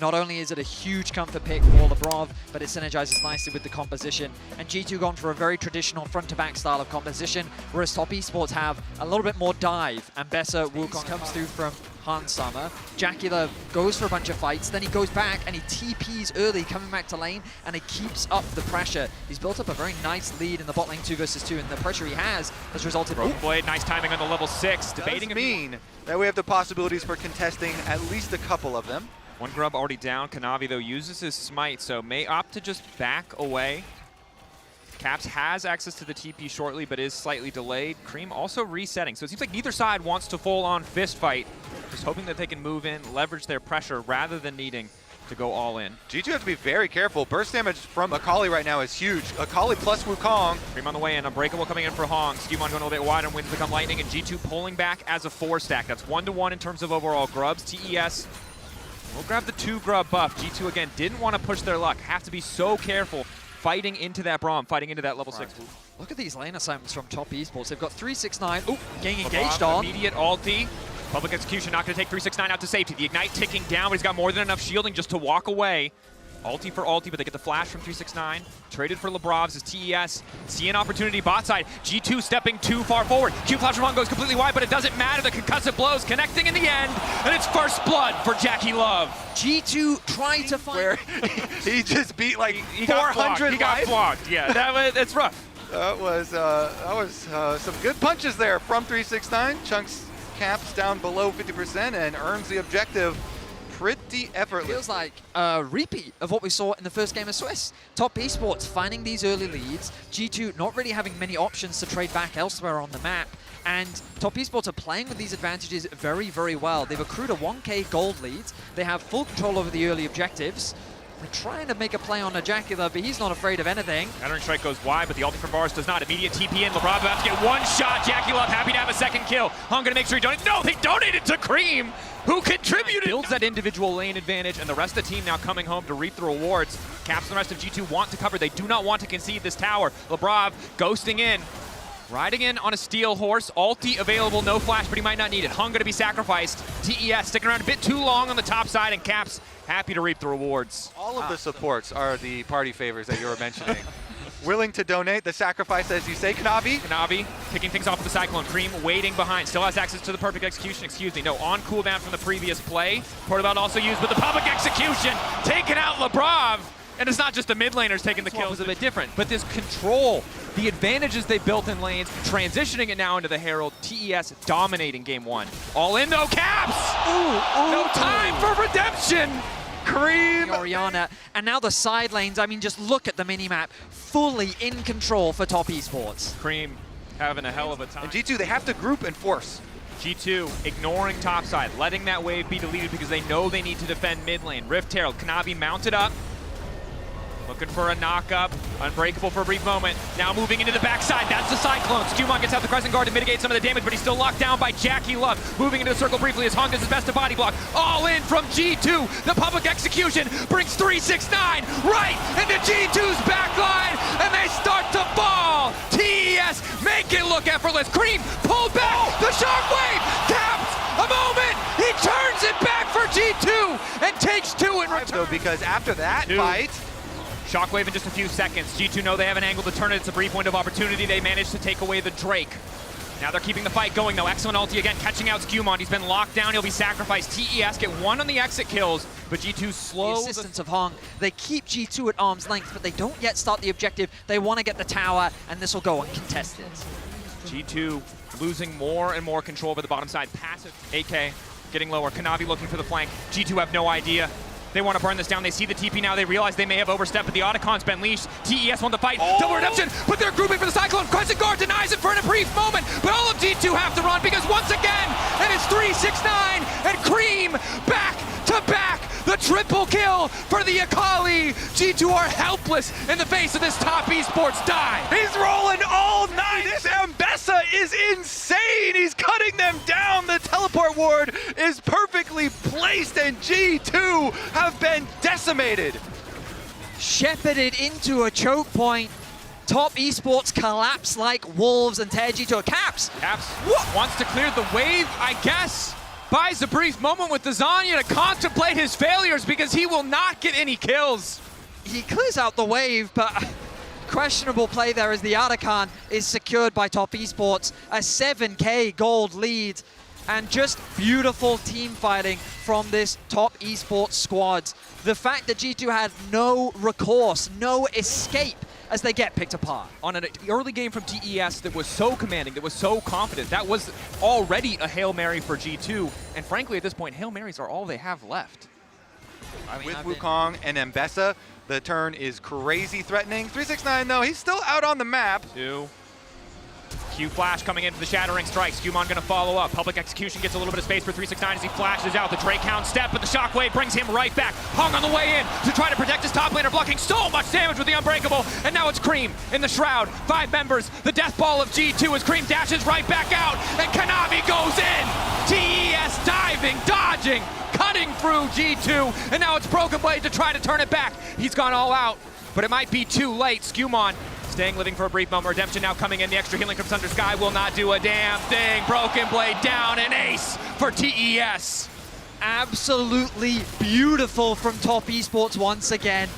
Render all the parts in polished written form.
Not only is it a huge comfort pick for Labrov, but it synergizes nicely with the composition. And G2 gone for a very traditional front-to-back style of composition, whereas Top Esports have a little bit more dive. And Bessa Wukong comes through from Hans Summer. JackeyLove goes for a bunch of fights, then he goes back and he TPs early, coming back to lane, and he keeps up the pressure. He's built up a very nice lead in the bot lane 2 versus 2, and the pressure he has resulted in... Broken Blade, nice timing on the level 6. Debating Does mean that we have the possibilities for contesting at least a couple of them. One grub already down. Knavi, though, uses his smite, so may opt to just back away. Caps has access to the TP shortly, but is slightly delayed. Cream also resetting, so it seems like neither side wants to full-on fist fight. Just hoping that they can move in, leverage their pressure, rather than needing to go all in. G2 have to be very careful. Burst damage from Akali right now is huge. Akali plus Wukong. Cream on the way in, Unbreakable coming in for Hong. Skewmon going a little bit wide, and Winds become Lightning, and G2 pulling back as a 4-stack. That's 1-to-1 in terms of overall grubs. TES will grab the 2 grub buff. G2, again, didn't want to push their luck. Have to be so careful fighting into that Braum, fighting into that level 6. Look at these lane assignments from Top Esports. They've got 369. Oh, getting LeBron, engaged on. Immediate ulti. Public execution not going to take 369 out to safety. The Ignite ticking down, but he's got more than enough shielding just to walk away. Ulti for ulti, but they get the flash from 369. Traded for Labrov's as TES. See an opportunity bot side. G2 stepping too far forward. Q flash from Hong goes completely wide, but it doesn't matter. The concussive blows connecting in the end, and it's first blood for JackeyLove. G2 tried to find... Where he just beat like He 400 got flogged, yeah. That's rough. That was some good punches there from 369. Chunks caps down below 50% and earns the objective pretty effortless. Feels like a repeat of what we saw in the first game of Swiss. Top Esports finding these early leads. G2 not really having many options to trade back elsewhere on the map. And Top Esports are playing with these advantages very, very well. They've accrued a 1k gold lead. They have full control over the early objectives. They're trying to make a play on a JackeyLove, but he's not afraid of anything. Entering strike goes wide, but the ulti from Bars does not. Immediate TP in. LeBron about to get one shot. JackeyLove happy to have a second kill. Hong gonna make sure he donates. No, they donated to Cream, who contributed. Builds that individual lane advantage, and the rest of the team now coming home to reap the rewards. Caps and the rest of G2 want to cover. They do not want to concede this tower. LeBron ghosting in. Riding in on a steel horse, ulti available, no flash, but he might not need it. Hung gonna be sacrificed. TES sticking around a bit too long on the top side, and Caps happy to reap the rewards. All of the supports are the party favors that you were mentioning. Willing to donate, the sacrifice, as you say, Knavi. Knavi kicking things off with the Cyclone. Cream waiting behind, still has access to the perfect execution, excuse me. No, on cooldown from the previous play. Portabelt also used, but the public execution taking out Labrov. And it's not just the mid laners taking the kills. It's a bit different, but this control, the advantages they built in lanes, transitioning it now into the Herald, TES dominating game 1. All in though, Caps! No time for redemption! Cream! Oriana, and now the side lanes, I mean, just look at the minimap, fully in control for Top Esports. Cream having a hell of a time. And G2, they have to group and force. G2 ignoring topside, letting that wave be deleted because they know they need to defend mid lane. Rift Herald, Knavi mounted up. Looking for a knock-up, Unbreakable for a brief moment. Now moving into the backside, that's the Cyclone. Skewmon gets out the Crescent Guard to mitigate some of the damage, but he's still locked down by JackeyLove. Moving into the circle briefly as Hong does his best to body block. All in from G2. The public execution brings 369 right into G2's backline, and they start to fall. TES make it look effortless. Cream pulled back, the shockwave, Caps a moment. He turns it back for G2 and takes 2 in return. Though, because after that fight, Shockwave in just a few seconds. G2 know they have an angle to turn it. It's a brief window of opportunity. They managed to take away the Drake. Now they're keeping the fight going though. Excellent ulti again, catching out Skewmon. He's been locked down, he'll be sacrificed. TES get 1 on the exit kills, but G2 slow. The assistance of Hong, they keep G2 at arm's length, but they don't yet start the objective. They want to get the tower, and this will go uncontested. G2 losing more and more control over the bottom side. Passive. AK getting lower. Knavi looking for the flank. G2 have no idea. They want to burn this down. They see the TP now. They realize they may have overstepped, but the Otacon's been leashed. TES won the fight. Double redemption, but they're grouping for the Cyclone. Crescent Guard denies it for a brief moment, but all of G2 have to run because once again, and it's 369 and Cream back to back. The triple kill for the Akali. G2 are helpless in the face of this Top Esports dive. he's rolling all night. This Ambessa is insane. He's cutting them down. The teleport ward is perfectly placed, and G2 have been decimated. Shepherded into a choke point. Top Esports collapse like wolves and tear G2 Caps. Caps wants to clear the wave, I guess. buys a brief moment with the Zanya to contemplate his failures because he will not get any kills. He clears out the wave, but questionable play there as the Arakan is secured by Top Esports. A 7K gold lead, and just beautiful team fighting from this Top Esports squad. The fact that G2 had no recourse, no escape as they get picked apart. On an early game from TES that was so commanding, that was so confident, that was already a Hail Mary for G2. And frankly, at this point, Hail Marys are all they have left. With Wukong and Mbessa, the turn is crazy threatening. 369 though, he's still out on the map. Q flash coming in for the shattering strike. Skumon gonna follow up. Public execution gets a little bit of space for 369 as he flashes out. The Drake Hound step, but the shockwave brings him right back. Hung on the way in to try to protect his top laner, blocking so much damage with the Unbreakable. And now it's Cream in the Shroud. 5 members. The death ball of G2 as Cream dashes right back out. And Kanavi goes in. TES diving, dodging, cutting through G2. And now it's Broken Blade to try to turn it back. He's gone all out, but it might be too late. Skumon staying living for a brief moment. Redemption now coming in. The extra healing from Thunder Sky will not do a damn thing. Broken Blade down, an ace for TES. Absolutely beautiful from Top Esports once again.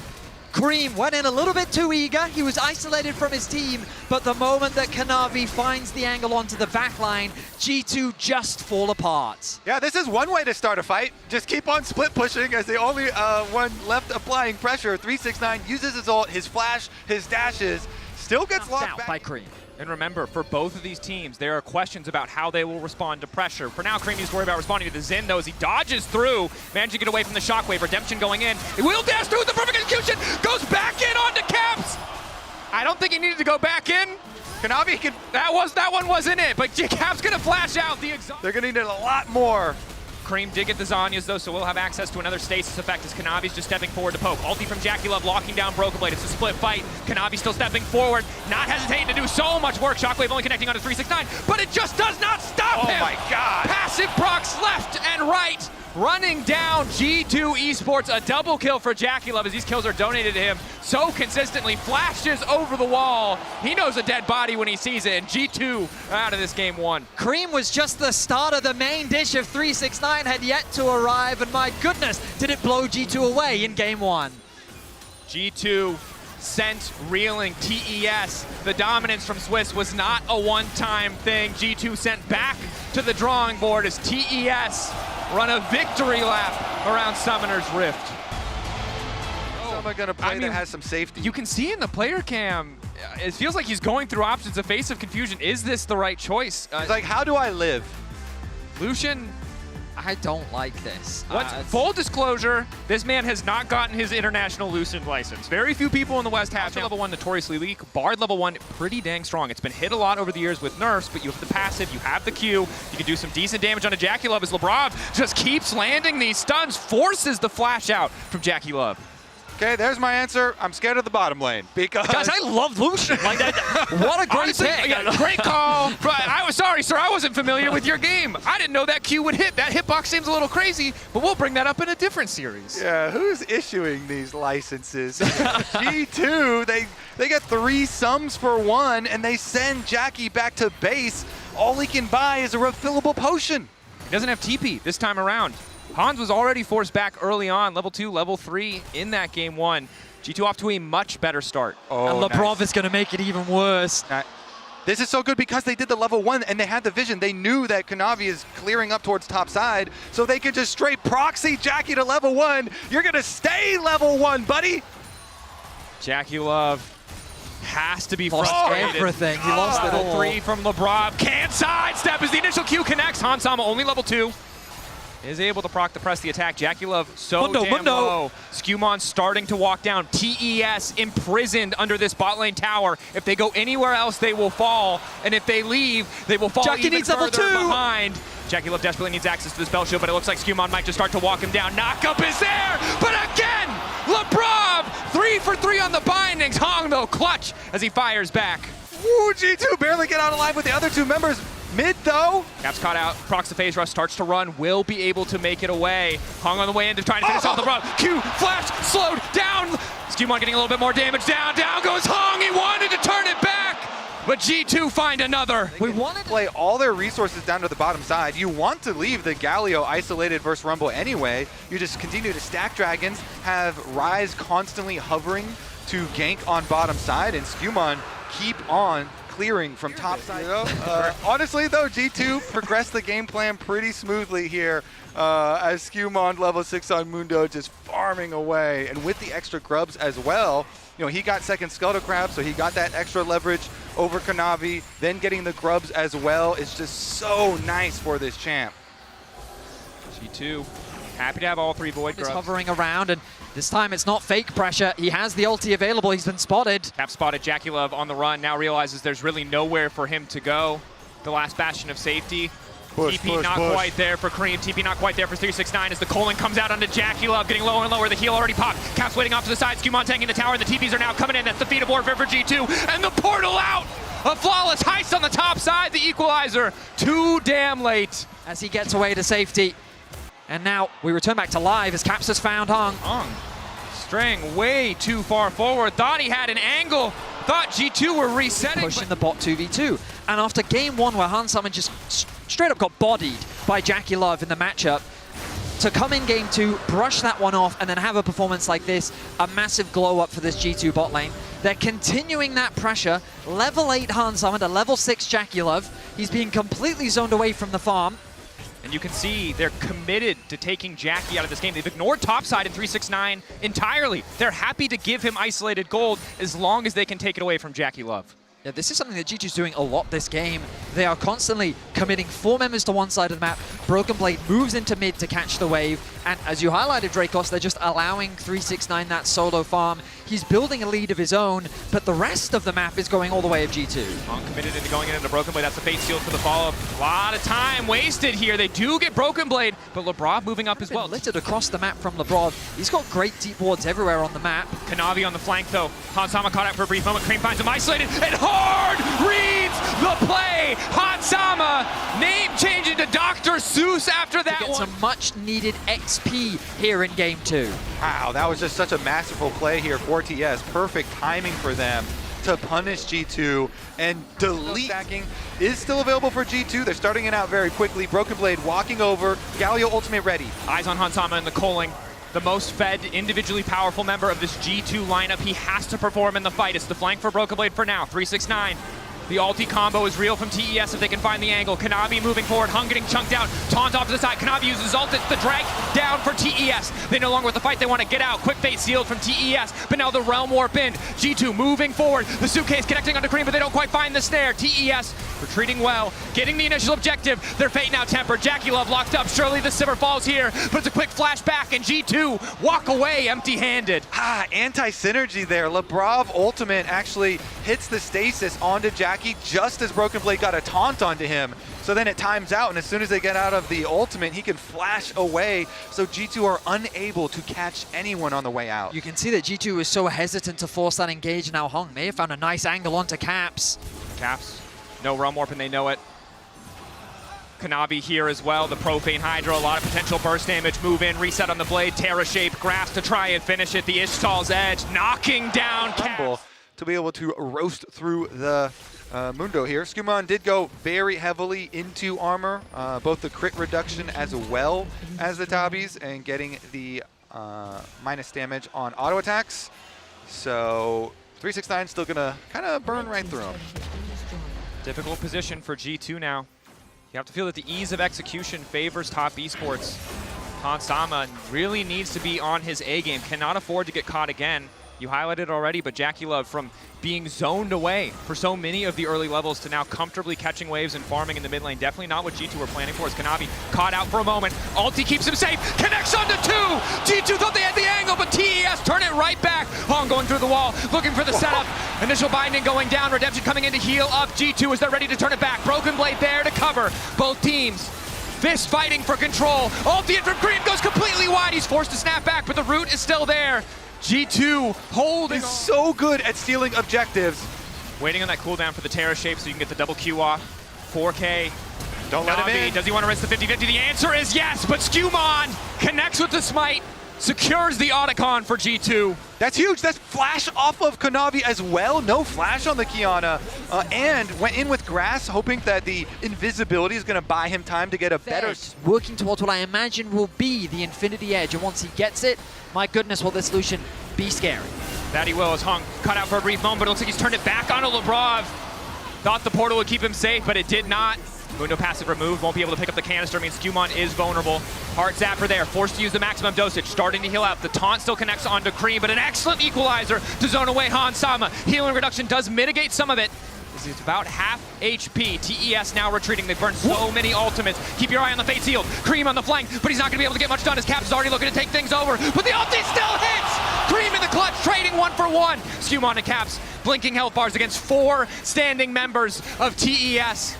Cream went in a little bit too eager. He was isolated from his team, but the moment that Kanavi finds the angle onto the backline, G2 just fall apart. Yeah, this is one way to start a fight. Just keep on split pushing as the only one left applying pressure. 369 uses his ult, his flash, his dashes, still gets locked out back by Cream. And remember, for both of these teams, there are questions about how they will respond to pressure. For now, Cream needs to worry about responding to the Zen, though, as he dodges through, managing to get away from the shockwave. Redemption going in. He will dash through with the perfect execution. Goes back in onto Caps. I don't think he needed to go back in. Kanavi can... That one wasn't it, but Caps gonna flash out the exhaust. They're gonna need it a lot more. Cream did get the Zanyas though, so we'll have access to another stasis effect as Kanavi's just stepping forward to poke. Ulti from JackeyLove locking down Broken Blade. It's a split fight. Kanavi still stepping forward, not hesitating to do so much work. Shockwave only connecting onto 369, but it just does not stop him. Oh my God. Passive procs left and right. Running down G2 Esports, a double kill for JackeyLove as these kills are donated to him so consistently. Flashes over the wall. He knows a dead body when he sees it, and G2 out of this game 1. Cream was just the start of the main dish of 369 had yet to arrive, and my goodness, did it blow G2 away in game 1. G2 sent reeling TES. The dominance from Swiss was not a one-time thing. G2 sent back to the drawing board as TES run a victory lap around Summoner's Rift. Someone gonna play that has some safety. You can see in the player cam, it feels like he's going through options, a face of confusion. Is this the right choice? It's like, how do I live? Lucian, I don't like this. Full disclosure, this man has not gotten his international Lucian license. Very few people in the West have. Level 1 notoriously weak. Bard level 1 pretty dang strong. It's been hit a lot over the years with nerfs, but you have the passive, you have the Q. You can do some decent damage on a JackeyLove as LeBron just keeps landing these stuns, forces the flash out from JackeyLove. Okay, there's my answer. I'm scared of the bottom lane because... Guys, I love Lucian. Like that, what a great pick. Yeah, great call. I was sorry, sir. I wasn't familiar with your game. I didn't know that Q would hit. That hitbox seems a little crazy, but we'll bring that up in a different series. Yeah, who's issuing these licenses? G2, they get 3 sums for 1, and they send Jackie back to base. All he can buy is a refillable potion. He doesn't have TP this time around. Hans was already forced back early on, level 2, level 3 in that game 1. G2 off to a much better start. Oh, and LeBron nice. is going to make it even worse. This is so good because they did the level 1 and they had the vision. They knew that Kanavi is clearing up towards top side, so they could just straight proxy Jackie to level 1. You're going to stay level 1, buddy. JackeyLove has to be Lost frustrated. everything. He lost it Level all. 3 from LeBron. Can't sidestep as the initial Q connects. Hansama only level 2. Is able to proc the press the attack. JackeyLove so damn low. Skumon starting to walk down. TES imprisoned under this bot lane tower. If they go anywhere else, they will fall. And if they leave, they will fall Jackie even needs level further 2. behind. JackeyLove desperately needs access to the spell shield, but it looks like Skumon might just start to walk him down. Knockup is there, but again, LeBron 3 for 3 on the bindings. Hong though clutch as he fires back. Ooh, G2 barely get out alive with the other 2 members. Mid though. Caps caught out, procs the phase rush, starts to run, will be able to make it away. Hung on the way in to try to finish off the run. Q, flash, slowed down. Skumon getting a little bit more damage. Down goes Hong, he wanted to turn it back. but G2 find another. We wanted to play all their resources down to the bottom side. You want to leave the Galio isolated versus Rumble anyway. You just continue to stack dragons, have Ryze constantly hovering to gank on bottom side, and Skumon keep on clearing from top side. Honestly though, G2 progressed the game plan pretty smoothly here as Skumon level 6 on Mundo just farming away, and with the extra grubs as well. You know, he got second Skeletal Crab, so he got that extra leverage over Knavi. Then getting the grubs as well is just so nice for this champ. G2 happy to have all 3 Void He's grubs. hovering around, and this time it's not fake pressure. He has the ulti available. He's been spotted. Cap spotted JackeyLove on the run, now realizes there's really nowhere for him to go. The last bastion of safety. TP not quite there for Cream, TP not quite there for 369 as the Colon comes out onto JackeyLove, getting lower and lower. The heal already popped. Cap's waiting off to the side. Skumon taking the tower, and the TPs are now coming in. That's the feat of warfare for G2, and the portal out! A flawless heist on the top side, the equalizer. Too damn late. As he gets away to safety. And now we return back to live as Caps has found Hung. Straying way too far forward. Thought he had an angle. Thought G2 were resetting. Pushing the bot 2v2. And after game 1 where Han Summon just straight up got bodied by JackeyLove in the matchup, to come in game 2, brush that one off, and then have a performance like this, a massive glow up for this G2 bot lane. They're continuing that pressure. Level 8 Han Summon to level 6 JackeyLove. He's being completely zoned away from the farm. And you can see they're committed to taking Jackie out of this game. They've ignored topside in 369 entirely. They're happy to give him isolated gold as long as they can take it away from JackeyLove. Yeah, this is something that G2's doing a lot this game. They are constantly committing 4 members to one side of the map. Broken Blade moves into mid to catch the wave. And as you highlighted, Dracos, they're just allowing 369 that solo farm. He's building a lead of his own, but the rest of the map is going all the way of G2. Uncommitted into going into Broken Blade. That's the fate sealed for the follow-up. A lot of time wasted here. They do get Broken Blade, but Lebrov moving up as well. Littered across the map from Lebrov. He's got great deep wards everywhere on the map. Knavi on the flank though. Hansama caught out for a brief moment. Cream finds him isolated, and Hard reads the play. Hansama name changing to Dr. Seuss after that Get one. some much needed XP here in game 2. Wow, that was just such a masterful play here for TS. Perfect timing for them to punish G2 and delete. Stacking is still available for G2. They're starting it out very quickly. Broken Blade walking over. Galio ultimate ready. Eyes on Hansama and the Coling. The most fed, individually powerful member of this G2 lineup. He has to perform in the fight. It's the flank for Broken Blade for now. 369. The ulti combo is real from TES if they can find the angle. Knavi moving forward, Hung getting chunked out. Taunt off to the side. Knavi uses ult. It's the drag down for TES. They no longer with the fight. They want to get out. Quick fate sealed from TES. But now the Realm Warp in. G2 moving forward. The suitcase connecting onto Cream, but they don't quite find the snare. TES retreating well, getting the initial objective. Their fate now tempered. JackeyLove locked up. Surely the Sivir falls here, but it's a quick flash back, and G2 walk away empty-handed. Anti-synergy there. Lebrov ultimate actually hits the stasis onto Jackie just as Broken Blade got a taunt onto him. So then it times out, and as soon as they get out of the ultimate, he can flash away. So G2 are unable to catch anyone on the way out. You can see that G2 is so hesitant to force that engage. Now Hung may have found a nice angle onto Caps. Caps, no Realm Warp, and they know it. Knavi here as well, the Profane Hydra, a lot of potential burst damage, move in, reset on the blade, Terra shape, grasp to try and finish it, the Ishtal's edge, knocking down Caps. To be able to roast through the Mundo here. Skumon did go very heavily into armor, both the crit reduction as well as the Tabis, and getting the minus damage on auto attacks. So 369 still gonna kind of burn right through him. Difficult position for G2 now. You have to feel that the ease of execution favors top esports. Hansama really needs to be on his A game, cannot afford to get caught again. You highlighted it already, but JackeyLove from being zoned away for so many of the early levels to now comfortably catching waves and farming in the mid lane. Definitely not what G2 were planning for. As Knavi caught out for a moment. Ulti keeps him safe. Connects onto 2. G2 thought they had the angle, but TES turn it right back. Hong going through the wall, looking for the setup. Initial binding going down. Redemption coming in to heal up G2 as they're ready to turn it back. Broken Blade there to cover both teams. Fist fighting for control. Ulti in from Cream goes completely wide. He's forced to snap back, but the root is still there. G2 holding. He's so good at stealing objectives. Waiting on that cooldown for the Terra shape so you can get the double Q off. 4K. Don't let him in. Does he want to rinse the 50-50? The answer is yes, but Skumon connects with the smite, secures the Otacon for G2. That's huge. That's flash off of Knavi as well. No flash on the Kiana. And went in with grass, hoping that the invisibility is going to buy him time to get a better... Working towards what I imagine will be the Infinity Edge. And once he gets it, my goodness, will this Lucian be scary. That he will, as Hung cut out for a brief moment, but it looks like he's turned it back onto Labrov. Thought the portal would keep him safe, but it did not. Mundo passive removed, won't be able to pick up the canister, means Skumon is vulnerable. Heart Zapper there, forced to use the maximum dosage, starting to heal out. The taunt still connects onto Cream, but an excellent equalizer to zone away Han Sama. Healing reduction does mitigate some of it. This is about half HP. TES now retreating. They've burned so many ultimates. Keep your eye on the Fate Sealed. Cream on the flank, but he's not going to be able to get much done. His Caps is already looking to take things over, but the ulti still hits! Cream in the clutch, trading 1-for-1. Skumon and Caps blinking health bars against 4 standing members of TES.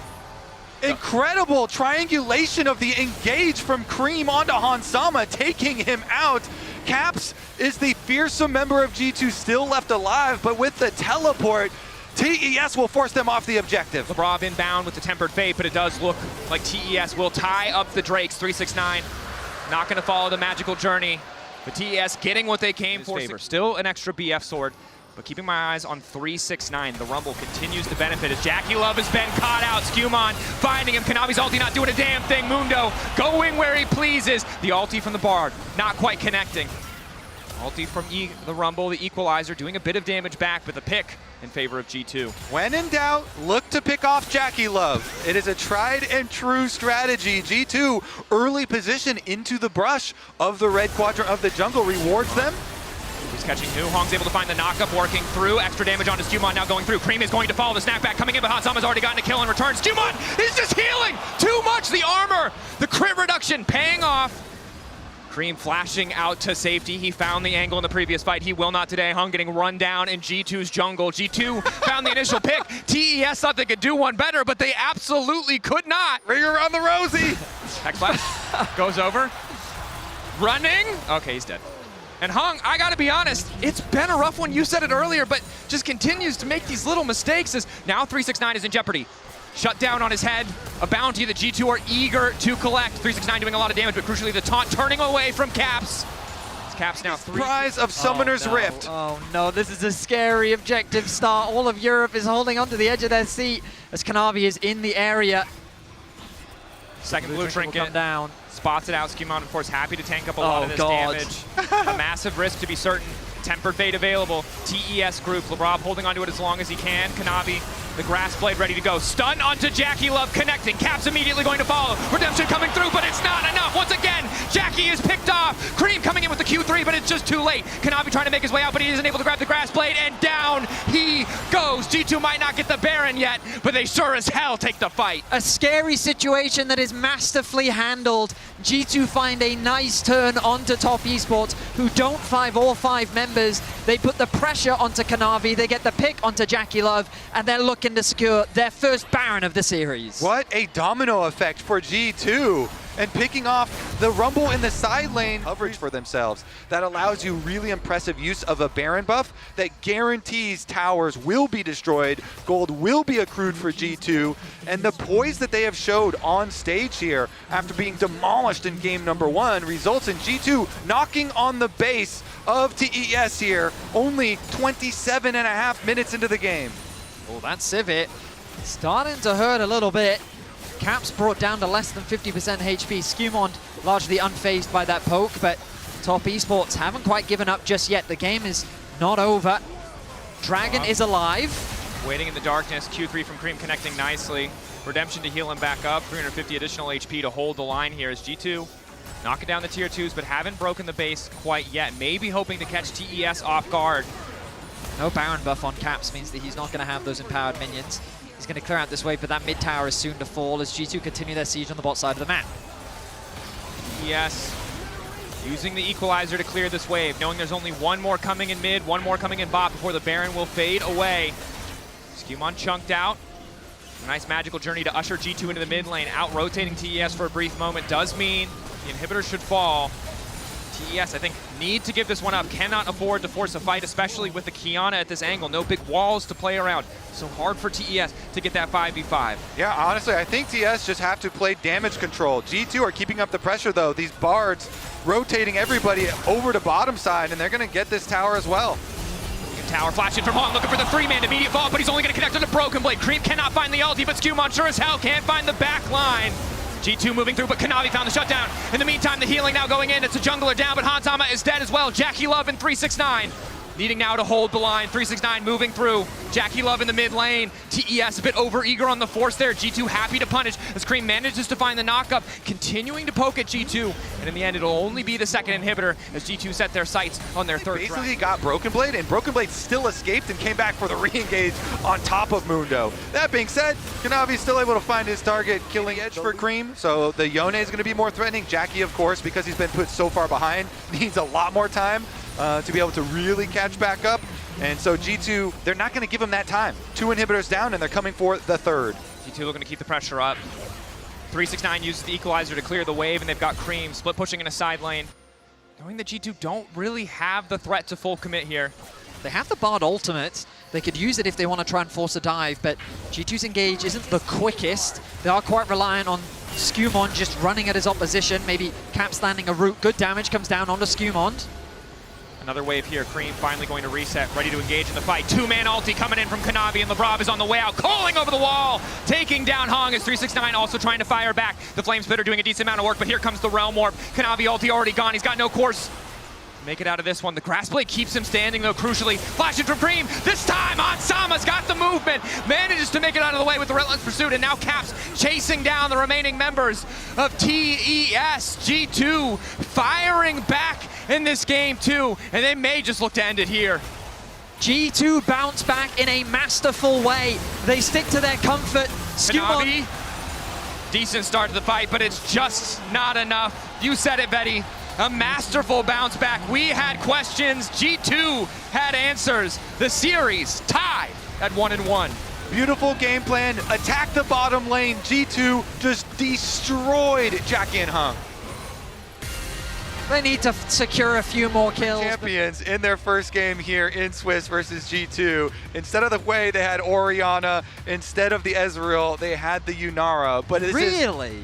Incredible triangulation of the engage from Cream onto Hansama, taking him out. Caps is the fearsome member of G2 still left alive, but with the teleport, TES will force them off the objective. Labrov inbound with the Tempered Fate, but it does look like TES will tie up the Drakes. 369, not going to follow the magical journey, but TES getting what they came for. Still an extra BF sword, but keeping my eyes on 369. The Rumble continues to benefit as JackeyLove has been caught out. Skumon finding him. Knavi's ulti not doing a damn thing. Mundo going where he pleases. The ulti from the Bard not quite connecting. Ulti from the Rumble, the equalizer, doing a bit of damage back, but the pick in favor of G2. When in doubt, look to pick off JackeyLove. It is a tried and true strategy. G2 early position into the brush of the red quadrant of the jungle rewards them. He's catching Nu. Hong's able to find the knockup, working through. Extra damage onto Skumon now going through. Cream is going to follow the snapback coming in, but Hansama's already gotten a kill in return. Skumon is just healing too much. The armor, the crit reduction paying off. Cream flashing out to safety. He found the angle in the previous fight. He will not today. Hung getting run down in G2's jungle. G2 found the initial pick. TES thought they could do one better, but they absolutely could not. Ring around the rosy. Hex flash goes over. Running. Okay, he's dead. And Hung, I gotta be honest, it's been a rough one. You said it earlier, but just continues to make these little mistakes as now 369 is in jeopardy. Shut down on his head, a bounty that G2 are eager to collect. 369 doing a lot of damage, but crucially the taunt turning away from Caps. Caps now 3. Prize of Summoner's Rift. Oh no, this is a scary objective start. All of Europe is holding onto the edge of their seat as Knavi is in the area. Second blue trinket come down. Spots it out. Skumon, of course, happy to tank up a lot of this damage. A massive risk to be certain. Tempered Fate available. TES group. Labrov holding onto it as long as he can. Knavi, the grass blade ready to go. Stun onto JackeyLove connecting. Caps immediately going to follow. Redemption coming through, but it's not enough. Once again, Jackie is picked off. Cream coming in with the Q3, but it's just too late. Knavi trying to make his way out, but he isn't able to grab the grass blade, and down he goes. G2 might not get the Baron yet, but they sure as hell take the fight. A scary situation that is masterfully handled. G2 find a nice turn onto Top Esports, who don't 5 all 5 members. They put the pressure onto Knavi, they get the pick onto JackeyLove, and they're looking to secure their first Baron of the series. What a domino effect for G2. And picking off the Rumble in the side lane coverage for themselves. That allows you really impressive use of a Baron buff that guarantees towers will be destroyed, gold will be accrued for G2, and the poise that they have showed on stage here after being demolished in game number 1 results in G2 knocking on the base of TES here, only 27.5 minutes into the game. Well, that Civet starting to hurt a little bit. Caps brought down to less than 50% HP. Skumon largely unfazed by that poke, but Top Esports haven't quite given up just yet. The game is not over. Dragon is alive. Waiting in the darkness. Q3 from Cream connecting nicely. Redemption to heal him back up. 350 additional HP to hold the line here as G2 knocking down the tier 2s, but haven't broken the base quite yet. Maybe hoping to catch TES off guard. No Baron buff on Caps means that he's not going to have those empowered minions. He's going to clear out this wave, but that mid tower is soon to fall as G2 continue their siege on the bot side of the map. Yes, using the equalizer to clear this wave, knowing there's only one more coming in mid, one more coming in bot before the Baron will fade away. Skumon chunked out. A nice magical journey to usher G2 into the mid lane. Out-rotating TES for a brief moment does mean the inhibitor should fall. TES, I think, need to give this one up. Cannot afford to force a fight, especially with the Kiana at this angle. No big walls to play around. So hard for TES to get that 5v5. Yeah, honestly, I think TES just have to play damage control. G2 are keeping up the pressure, though. These bards rotating everybody over to bottom side, and they're going to get this tower as well. Tower flashing from Hong, looking for the 3-man immediate fall, but he's only going to connect on the Broken Blade. Cream cannot find the ulti, but Skumon sure as hell can't find the back line. G2 moving through, but Kanavi found the shutdown. In the meantime, the healing now going in. It's a jungler down, but Hansama is dead as well. JackeyLove and 369. Needing now to hold the line. 369 moving through. JackeyLove in the mid lane. TES a bit over-eager on the force there. G2 happy to punish as Cream manages to find the knock-up, continuing to poke at G2. And in the end, it'll only be the second inhibitor as G2 set their sights on their third Basically try. got Broken Blade, and Broken Blade still escaped and came back for the re-engage on top of Mundo. That being said, Kanavi's still able to find his target, killing Edge for Cream. So the Yone is going to be more threatening. Jackie, of course, because he's been put so far behind, needs a lot more time to be able to really catch back up. And so G2, they're not going to give him that time. 2 inhibitors down, and they're coming for the third. G2 looking to keep the pressure up. 369 uses the equalizer to clear the wave, and they've got Cream split pushing in a side lane. Knowing that G2 don't really have the threat to full commit here. They have the Bard ultimate. They could use it if they want to try and force a dive, but G2's engage isn't the quickest. They are quite reliant on Skumon just running at his opposition. Maybe Caps landing a root. Good damage comes down onto Skumon. Another wave here. Cream finally going to reset, ready to engage in the fight. 2-man ulti coming in from Kanavi, and Labrov is on the way out, calling over the wall, taking down Hong as 369 also trying to fire back. The Flame Spitter doing a decent amount of work, but here comes the Realm Warp. Kanavi ulti already gone. He's got no course. Make it out of this one. The Grass Blade keeps him standing, though, crucially. Flashing from Cream. This time, Hansama's got the movement. Manages to make it out of the way with the Relentless Pursuit, and now Caps chasing down the remaining members of TES. G2 firing back in this game, too, and they may just look to end it here. G2 bounce back in a masterful way. They stick to their comfort. Kanavi, decent start to the fight, but it's just not enough. You said it, Betty. A masterful bounce back. We had questions. G2 had answers. The series tied at 1-1. Beautiful game plan. Attack the bottom lane. G2 just destroyed Jackie and Hung. They need to secure a few more kills. Champions in their first game here in Swiss versus G2. Instead of the Wei, they had Orianna. Instead of the Ezreal, they had the Yunara. But it's really?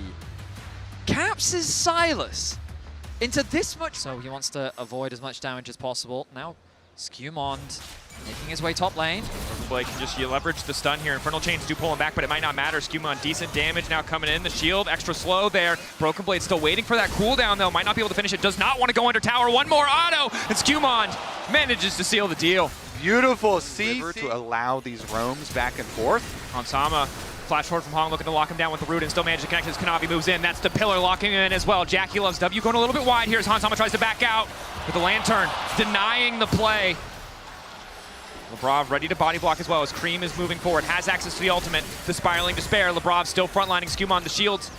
Caps is Silas into this much. So he wants to avoid as much damage as possible. Now Skumon making his way top lane. Blake can just leverage the stun here. Infernal Chains do pull him back, but it might not matter. Skumon, decent damage now coming in. The shield extra slow there. Broken Blade still waiting for that cooldown though. Might not be able to finish it. Does not want to go under tower. One more auto, and Skumon manages to seal the deal. Beautiful to allow these roams back and forth. Hansama, flash forward from Hong, looking to lock him down with the root and still manage to connect as Kanavi moves in. That's the pillar locking him in as well. JackeyLove's W going a little bit wide here as Hansama tries to back out with the lantern, denying the play. Labrov ready to body block as well as Cream is moving forward, has access to the ultimate, the Spiraling Despair. Labrov still frontlining Skumon, the shields.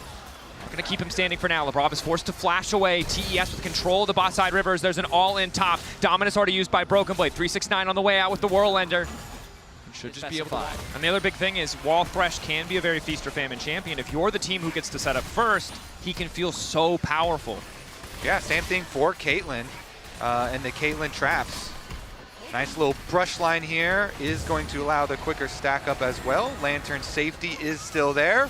Gonna keep him standing for now. Labrov is forced to flash away. TES with control of the bot side rivers. There's an all-in top. Dominus already used by Broken Blade. 369 on the way out with the Whirlender. Should just be able to. And the other big thing is Wall Thresh can be a very feast or famine champion. If you're the team who gets to set up first, he can feel so powerful. Yeah, same thing for Caitlyn and the Caitlyn traps. Nice little brush line here is going to allow the quicker stack up as well. Lantern safety is still there.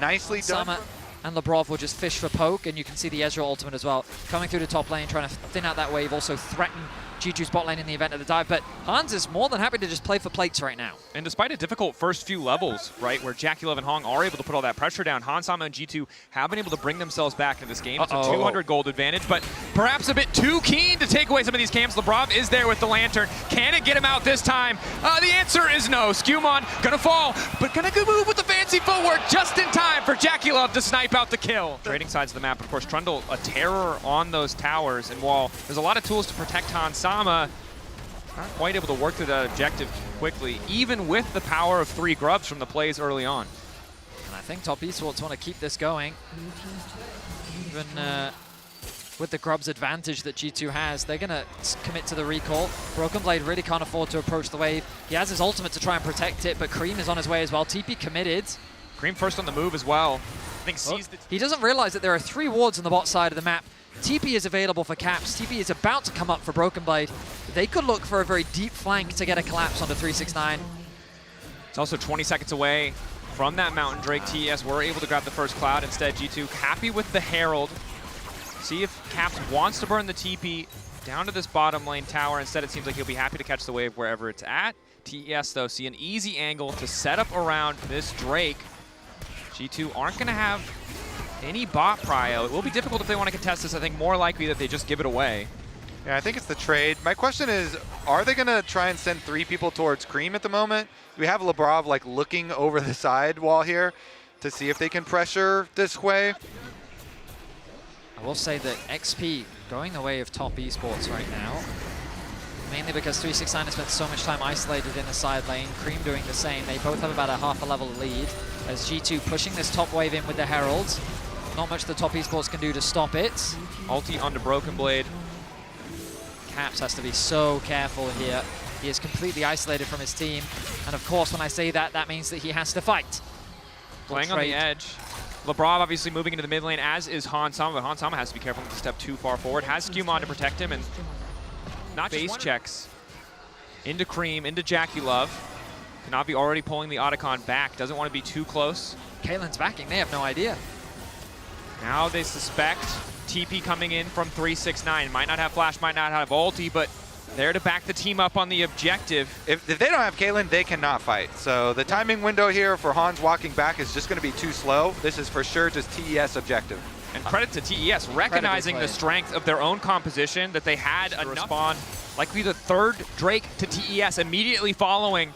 Nicely done. And Labrov will just fish for poke, and you can see the Ezreal ultimate as well. Coming through the top lane, trying to thin out that wave, also threaten G2's bot lane in the event of the dive. But Hans is more than happy to just play for plates right now. And despite a difficult first few levels, right, where JackeyLove and Hong are able to put all that pressure down, Hansama and G2 have been able to bring themselves back in this game. It's a 200 gold advantage, but perhaps a bit too keen to take away some of these camps. Labrov is there with the lantern. Can it get him out this time? The answer is no. Skumon gonna fall, but gonna move with the fancy footwork just in time for JackeyLove to snipe out the kill. Trading sides of the map, of course, Trundle, a terror on those towers, and while there's a lot of tools to protect Hansama, not quite able to work through that objective quickly, even with the power of 3 grubs from the plays early on. And I think Top Esports want to keep this going. Even with the grubs advantage that G2 has, they're going to commit to the recall. Broken Blade really can't afford to approach the wave. He has his ultimate to try and protect it, but Cream is on his way as well. TP committed. Cream first on the move as well. I think sees he doesn't realize that there are 3 wards on the bot side of the map. TP is available for Caps. TP is about to come up for Broken Blade. They could look for a very deep flank to get a collapse onto 369. It's also 20 seconds away from that Mountain Drake. TES were able to grab the first cloud. Instead, G2 happy with the Herald. See if Caps wants to burn the TP down to this bottom lane tower. Instead, it seems like he'll be happy to catch the wave wherever it's at. TES, though, see an easy angle to set up around this Drake. G2 aren't going to have any bot prio. It will be difficult if they want to contest this. I think more likely that they just give it away. Yeah, I think it's the trade. My question is, are they going to try and send 3 people towards Cream at the moment? We have Labrov like looking over the side wall here to see if they can pressure this way. I will say that XP going the way of top esports right now, mainly because 369 has spent so much time isolated in the side lane. Cream doing the same. They both have about a half a level lead as G2 pushing this top wave in with the Heralds. Not much the top esports can do to stop it. Ulti onto Broken Blade. Caps has to be so careful here. He is completely isolated from his team. And of course, when I say that, that means that he has to fight. Playing on the edge. Labrov obviously moving into the mid lane, as is Hansama, but Hansama has to be careful not to step too far forward. Has Skewmon to protect him, and not base checks. Into Cream, into JackeyLove. Knavi already pulling the Otacon back. Doesn't want to be too close. Kalen's backing. They have no idea. Now they suspect TP coming in from 369. Might not have flash, might not have ulti, but there to back the team up on the objective. If they don't have Kalen, they cannot fight. So the timing window here for Hans walking back is just going to be too slow. This is for sure just TES objective. And credit to TES, recognizing the strength of their own composition, that they had enough to respond. Likely the third Drake to TES immediately following.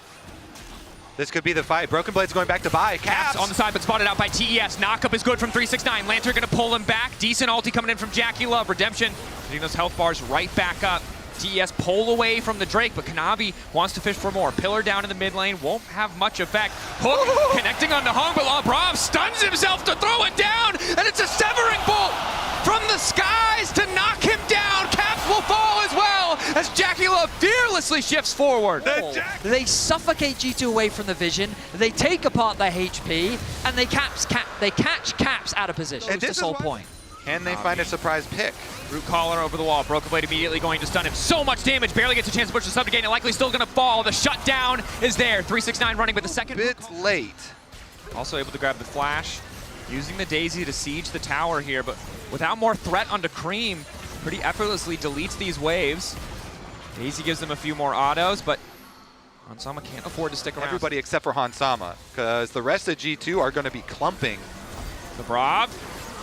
This could be the fight. Broken Blade's going back to buy. Caps on the side, but spotted out by TES. Knockup is good from 369. Lantern gonna pull him back. Decent ulti coming in from JackeyLove. Redemption getting those health bars right back up. TES pull away from the Drake, but Knavi wants to fish for more. Pillar down in the mid lane, won't have much effect. Hook connecting onto Hong, but Labrov stuns himself to throw it down, and it's a severing bolt from the skies to knock him down. Caps will fall as well as JackeyLove fearlessly shifts forward. They suffocate G2 away from the vision, they take apart their HP, and they catch Caps out of position. And That's the whole point. Can they find a surprise pick? Root Collar over the wall. Broken Blade immediately going to stun him. So much damage. Barely gets a chance to push the sub to gain it. Likely still going to fall. The shutdown is there. 369 running, but the second bit late. Also able to grab the flash. Using the Daisy to siege the tower here, but without more threat onto Cream, pretty effortlessly deletes these waves. Daisy gives them a few more autos, but Hansama can't afford to stick around. Everybody except for Hansama, because the rest of G2 are going to be clumping. Labrov.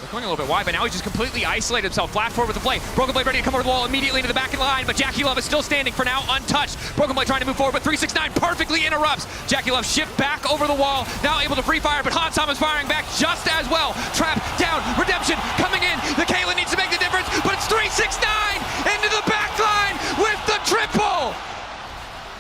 They're going a little bit wide, but now he's just completely isolated himself. Flat forward with the play. Broken Blade ready to come over the wall immediately into the back of the line, but JackeyLove is still standing for now, untouched. Broken Blade trying to move forward, but 369 perfectly interrupts. JackeyLove shift back over the wall, now able to free fire, but Hansama is firing back just as well. Trap down, Redemption coming in. The Kalen needs to make the difference, but it's 369 into the back line with the triple.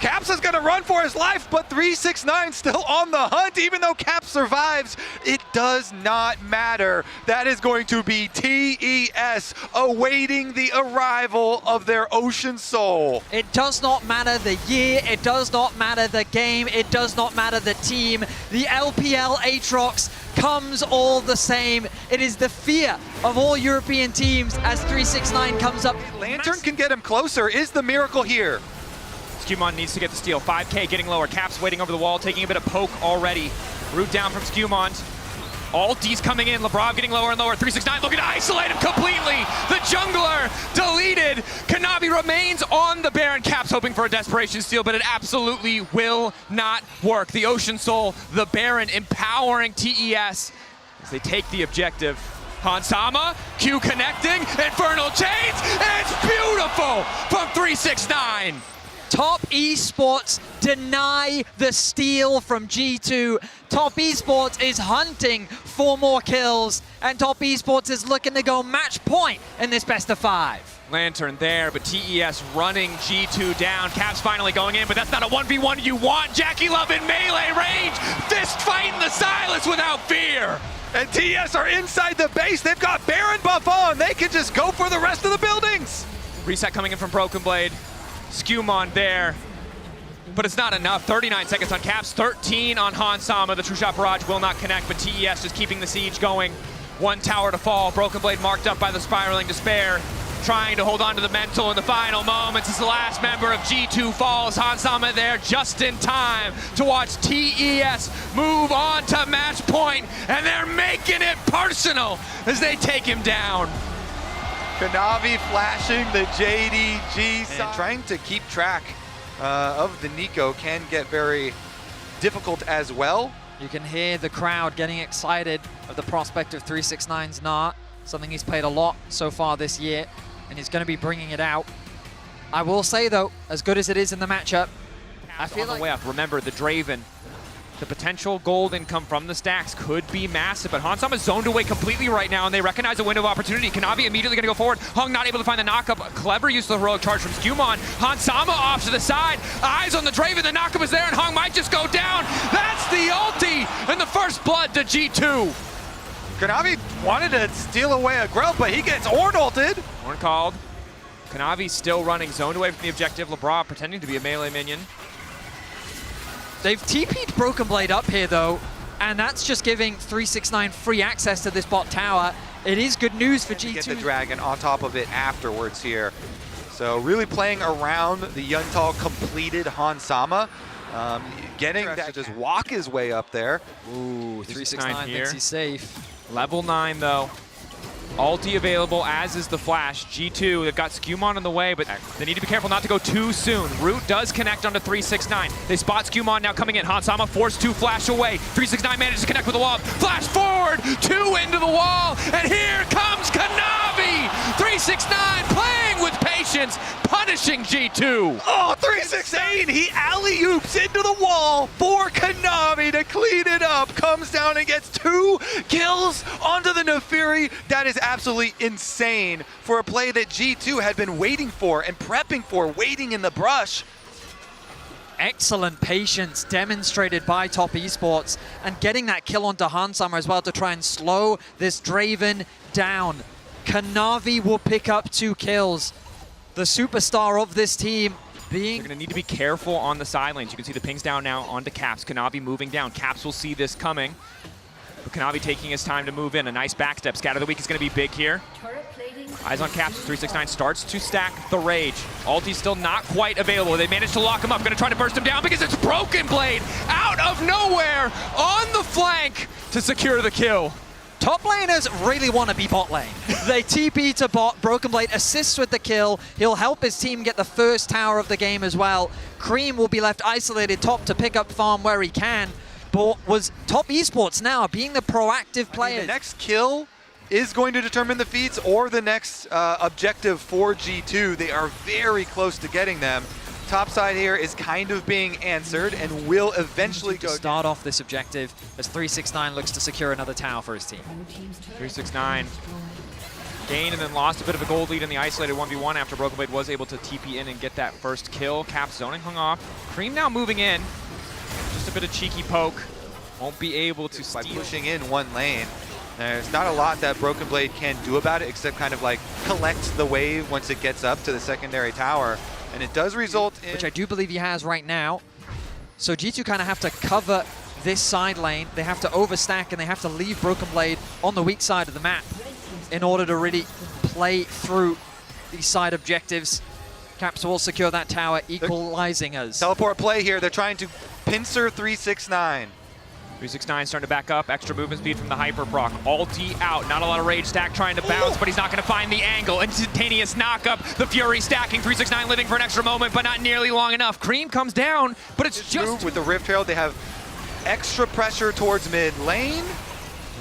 Caps is going to run for his life, but 369 still on the hunt. Even though Caps survives, it does not matter. That is going to be TES awaiting the arrival of their Ocean Soul. It does not matter the year, it does not matter the game, it does not matter the team. The LPL Aatrox comes all the same. It is the fear of all European teams as 369 comes up. Lantern can get him closer. Is the miracle here? Skewmon needs to get the steal. 5K getting lower. Caps waiting over the wall, taking a bit of poke already. Root down from Skewmon. Ulti's coming in. Labrov getting lower and lower. 369 looking to isolate him completely. The jungler deleted. Knavi remains on the Baron. Caps hoping for a desperation steal, but it absolutely will not work. The Ocean Soul, the Baron empowering TES as they take the objective. Hansama, Q connecting, Infernal Chains, and it's beautiful from 369. Top Esports deny the steal from G2. Top Esports is hunting for more kills, and Top Esports is looking to go match point in this best of 5. Lantern there, but TES running G2 down. Caps finally going in, but that's not a 1v1 you want. JackeyLove in melee range, fist fighting the Silas without fear. And TES are inside the base. They've got Baron buff on. They can just go for the rest of the buildings. Reset coming in from Broken Blade. Skewmon there, but it's not enough. 39 seconds on Caps, 13 on Hansama. The True Shot Barrage will not connect, but TES just keeping the siege going. One tower to fall. Broken Blade marked up by the Spiraling Despair, trying to hold on to the mental in the final moments as the last member of G2 falls. Hansama there just in time to watch TES move on to match point, and they're making it personal as they take him down. Knavi flashing the JDG side. Trying to keep track of the Nico can get very difficult as well. You can hear the crowd getting excited of the prospect of 369's Nart, something he's played a lot so far this year, and he's going to be bringing it out. I will say, though, as good as it is in the matchup, I feel on the way up. Remember, the Draven, the potential gold income from the stacks could be massive, but Hansama is zoned away completely right now, and they recognize a window of opportunity. Knavi immediately going to go forward. Hung not able to find the knockup. Clever use of the heroic charge from Skewmon. Hansama off to the side. Eyes on the Draven. The knockup is there, and Hung might just go down. That's the ulti, and the first blood to G2. Knavi wanted to steal away a Grub, but he gets Ornn ulted. Ornn called. Knavi still running, zoned away from the objective. LeBron pretending to be a melee minion. They've TP'd Broken Blade up here, though, and that's just giving 369 free access to this bot tower. It is good news for G2. Get the Dragon on top of it afterwards here. So really playing around the Yuntal completed Hansama. Getting that to just walk his way up there. Ooh, 369 thinks he's safe. Level 9, though. Ulti available, as is the flash. G2, they've got Skewmon on the way, but they need to be careful not to go too soon. Root does connect onto 369. They spot Skewmon now coming in. Hansama forced to flash away. 369 manages to connect with the wall. Flash forward, 2 into the wall, and here comes Knavi! 369 playing with patience, punishing G2. Oh, 369, he alley-oops into the wall for Knavi to clean it up. Comes down and gets 2 kills onto the Nefiri. That is absolutely insane for a play that G2 had been waiting for and prepping for, waiting in the brush. Excellent patience demonstrated by Top Esports, and getting that kill onto Hansama as well to try and slow this Draven down. Knavi will pick up 2 kills. The superstar of this team being... They're going to need to be careful on the side lanes. You can see the pings down now onto Caps. Knavi moving down. Caps will see this coming. But Knavi taking his time to move in. A nice backstep. Scatter the Weak is going to be big here. Eyes on Caps. 369 starts to stack the Rage. Ulti's still not quite available. They managed to lock him up. Going to try to burst him down because it's Broken Blade out of nowhere on the flank to secure the kill. Top laners really want to be bot lane. They TP to bot. Broken Blade assists with the kill. He'll help his team get the first tower of the game as well. Cream will be left isolated top to pick up farm where he can. But was Top Esports now being the proactive player. The next kill is going to determine the feats or the next objective for G2. They are very close to getting them. Top side here is kind of being answered and will eventually go. Start off this objective as 369 looks to secure another tower for his team. 369 gained and then lost a bit of a gold lead in the isolated 1v1 after Broken Blade was able to TP in and get that first kill. Cap zoning hung off. Cream now moving in. Just a bit of cheeky poke. Won't be able to by steal. pushing in one lane. There's not a lot that Broken Blade can do about it except kind of like collect the wave once it gets up to the secondary tower. And it does result in... Which I do believe he has right now. So G2 kind of have to cover this side lane. They have to overstack and they have to leave Broken Blade on the weak side of the map in order to really play through these side objectives. Caps will secure that tower, equalizing us. Teleport play here. They're trying to pincer 369. 369 starting to back up. Extra movement speed from the Hyper proc. Ulti out. Not a lot of rage. Stack trying to bounce, but he's not going to find the angle. Instantaneous knock up. The Fury stacking. 369 living for an extra moment, but not nearly long enough. Cream comes down, but it's just... With the Rift Herald, they have extra pressure towards mid lane.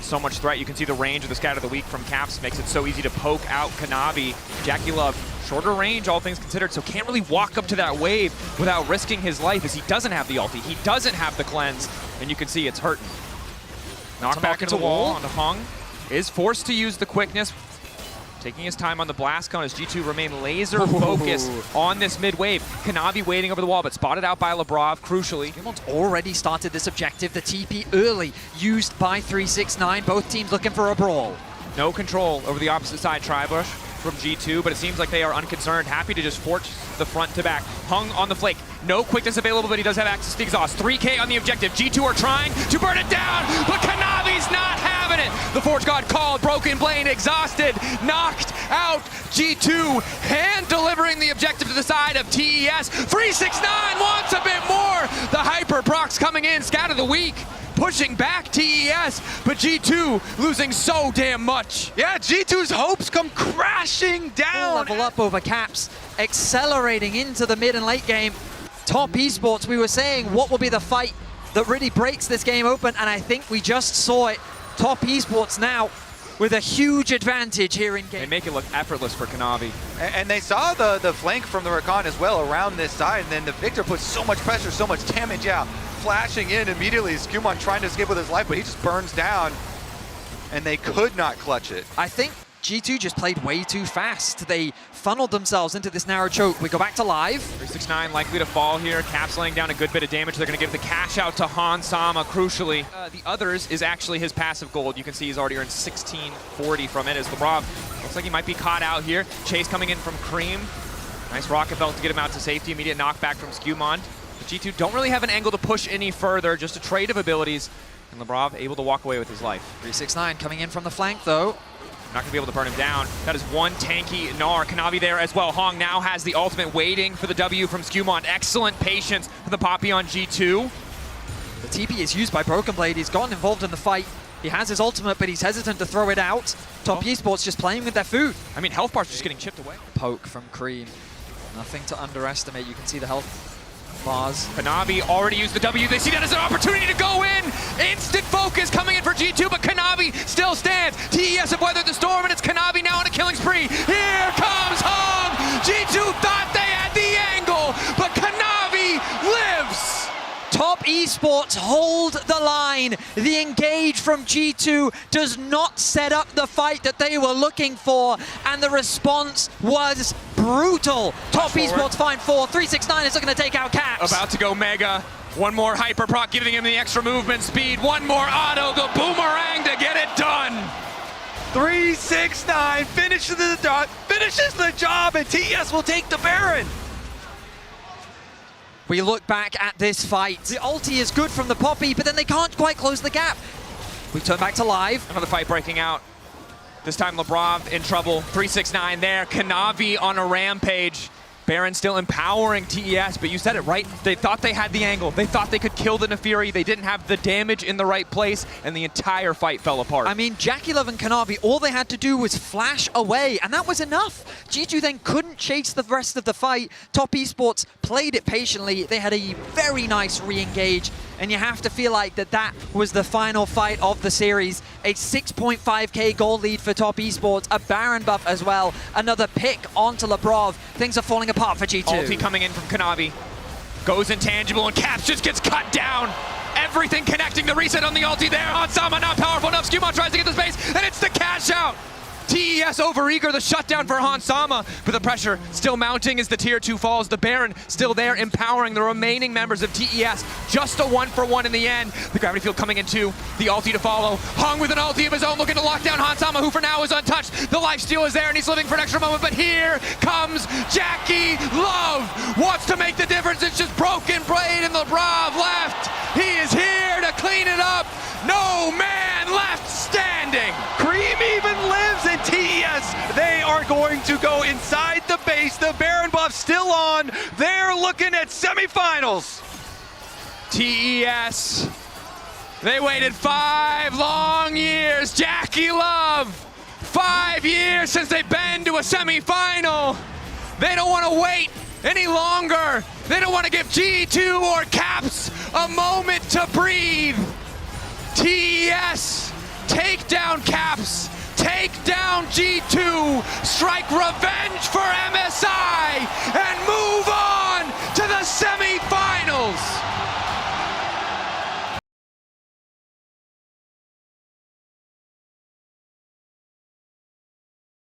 So much threat. You can see the range of the Scatter of the Weak from Caps makes it so easy to poke out Knavi. JackeyLove, shorter range, all things considered, so can't really walk up to that wave without risking his life as he doesn't have the ulti. He doesn't have the cleanse, and you can see it's hurting. Knock back into the wall onto Hung. Is forced to use the quickness. Taking his time on the blast cone as G2 remain laser focused on this mid wave. Knavi waiting over the wall, but spotted out by Lebrov, crucially. Skewmon's already started this objective. The TP early, used by 369. Both teams looking for a brawl. No control over the opposite side, Tribush from G2, but it seems like they are unconcerned. Happy to just force the front to back. Hung on the flake. No quickness available, but he does have access to exhaust. 3K on the objective. G2 are trying to burn it down, but Knavi's not having it. The Forge God called. Broken Blade exhausted. Knocked out. G2 hand delivering the objective to the side of TES. 369 wants a bit more. The Hyper procs coming in. Scatter the Weak. pushing back TES, but G2 losing so damn much. Yeah, G2's hopes come crashing down. Level up over Caps, accelerating into the mid and late game. Top Esports, we were saying, what will be the fight that really breaks this game open? And I think we just saw it. Top Esports now with a huge advantage here in game. They make it look effortless for Knavi. And they saw the flank from the Rakan as well around this side, and then the Victor puts so much pressure, so much damage out. Flashing in immediately, Skumon trying to escape with his life, but he just burns down, and they could not clutch it. I think G2 just played way too fast. They funneled themselves into this narrow choke. We go back to live. 369 likely to fall here. Caps laying down a good bit of damage. They're going to give the cash out to Han Sama, crucially. The others is actually his passive gold. You can see he's already earned 1640 from it as LeBron looks like he might be caught out here. Chase coming in from Cream. Nice rocket belt to get him out to safety. Immediate knockback from Skumon. But G2 don't really have an angle to push any further, just a trade of abilities. And Lebrov able to walk away with his life. 369 coming in from the flank though. Not gonna be able to burn him down. That is one tanky Gnar. Knavi there as well. Hong now has the ultimate waiting for the W from Skumon. Excellent patience for the Poppy on G2. The TP is used by Broken Blade. He's gotten involved in the fight. He has his ultimate, but he's hesitant to throw it out. Top Esports just playing with their food. I mean, health bar's just getting chipped away. Poke from Cream. Nothing to underestimate. You can see the health bars. Knavi already used the W. They see that as an opportunity to go in. Instant focus coming in for G2, but Knavi still stands. TES have weathered the storm, and it's Knavi now on a killing spree. Here comes Hong. G2 thought they had the angle, but Knavi lives. Top Esports hold the line. The engage from G2 does not set up the fight that they were looking for, and the response was brutal. Top Esports find 4. 369 is looking to take out Caps. About to go Mega. One more Hyper Proc, giving him the extra movement speed. One more auto, the boomerang to get it done. 369 finishes the job, and TES will take the Baron. We look back at this fight. The ulti is good from the Poppy, but then they can't quite close the gap. We turn back to live. Another fight breaking out. This time Lebrov in trouble. 369 there. Knavi on a rampage. Baron still empowering TES, but you said it right. They thought they had the angle. They thought they could kill the Nefiri. They didn't have the damage in the right place, and the entire fight fell apart. I mean, JackeyLove and Knavi, all they had to do was flash away, and that was enough. G2 then couldn't chase the rest of the fight. Top Esports played it patiently. They had a very nice re-engage, and you have to feel like that was the final fight of the series. A 6.5k gold lead for Top Esports, a Baron buff as well, another pick onto Lebrov. Things are falling apart for G2. Ulti coming in from Knavi. Goes intangible, and Caps just gets cut down. Everything connecting, the reset on the ulti there. Hansama not powerful enough. Skumon tries to get the space, and it's the cash out. TES overeager, the shutdown for Hansama, but the pressure still mounting as the tier 2 falls. The Baron still there, empowering the remaining members of TES. Just a 1-for-1 in the end. The gravity field coming in too. The ulti to follow. Hung with an ulti of his own, looking to lock down Hansama, who for now is untouched. The lifesteal is there, and he's living for an extra moment, but here comes JackeyLove. Wants to make the difference. It's just Broken Blade and Lebrov left. He is here to clean it up. No man left standing. Cream even lives in TES. They are going to go inside the base. The Baron buff still on. They're looking at semifinals. TES. They waited 5 long years. JackeyLove. 5 years since they've been to a semifinal. They don't want to wait any longer. They don't want to give G2 or Caps a moment to breathe. TES, take down Caps, take down G2, strike revenge for